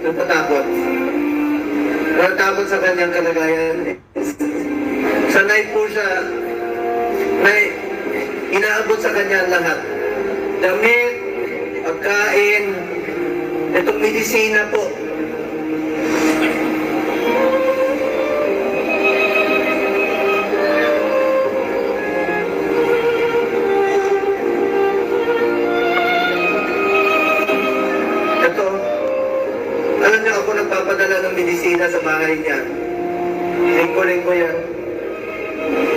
natatakot. Natatakot sa kanyang kalagayan. Sanay po siya na inaabot sa kanya lahat. Damit, pagkain, itong medisina po. Ito, alam niyo ako nagpapadala ng medisina sa bahay niya. Lingko-lingko yan.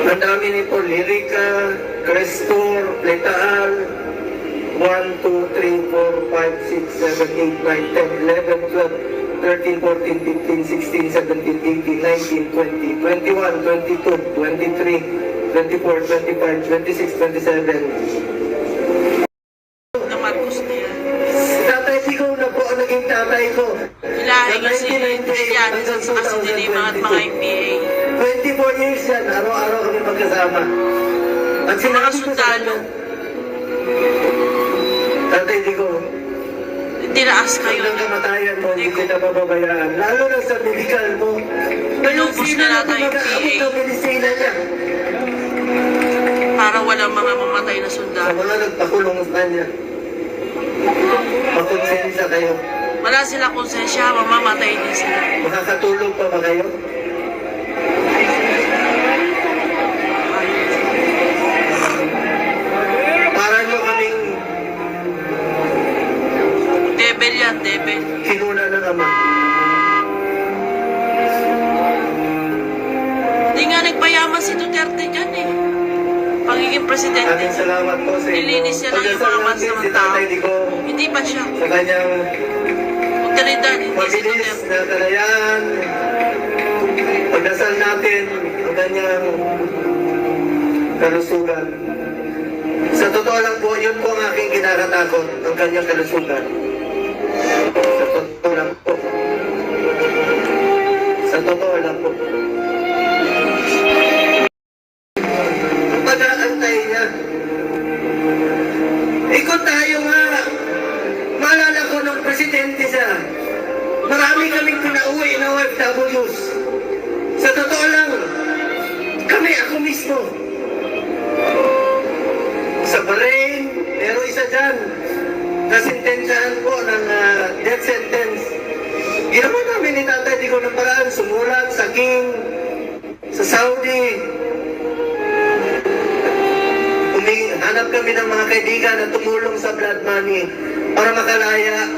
Ang dami nito, Lyrica, Crestor, Letaal, 1, 2, 3, 4, 5, 6, 7, 8, 9, 10, 11, 12, 13, 14, 15, 16, 17, 18, 19, 20, 21, 22, 23, 24, 25, 26, 27. Na Marcos na yan. Tatay Tico na po ang naging tatay ko. Ilahi kasi Christian kasi nilimangat mga MBA. 24 years yan, araw-araw kami magkasama. At sinabi ko sa kanya, Tatay Tico, Tinaas kayo. hanggang kamatayan mo, hindi kita pababayaan. Lalo na sa medical mo. Pinubos na natin yung mag-aabot PA. ng medisina niya. Para walang mga mamatay na Sa sundalo. mga nagpakulong sa kanya, makonsensya kayo. Wala sila konsensya, mamamatay din sila. Makakatulog pa ba kayo? Para nyo kaming Devil yan, devil. kinuna ng Ama. Hindi nga nagpayaman si Duterte dyan eh. Pagiging presidente. Aming salamat po sa inyo. Nilinis niya lang yung Pagdasal mga mats natin ng si tao. Tatay Tico Hindi pa siya. sa kanyang Magdalidan, hindi si mabilis Duterte. na kalayaan. Pagdasal natin ang kanyang kalusugan. Sa totoo lang po, yun po ang aking kinakatakot, ang kanyang kalusugan. Sa totoo lang po. Sa totoo lang po. Ang pag-aantay niya. Ikot tayo nga. Maalala ko nung presidente siya. Marami kaming pinauwi na OFWs. Sa totoo lang, kami, ako mismo. Sa Bahrain, meron isa dyan. Nasintensyahan po ng death sentence. Ginawa namin ni Tatay Tico ng paraan, sumulat sa King, sa Saudi. Hanap kami ng mga kaibigan na tumulong sa blood money para makalaya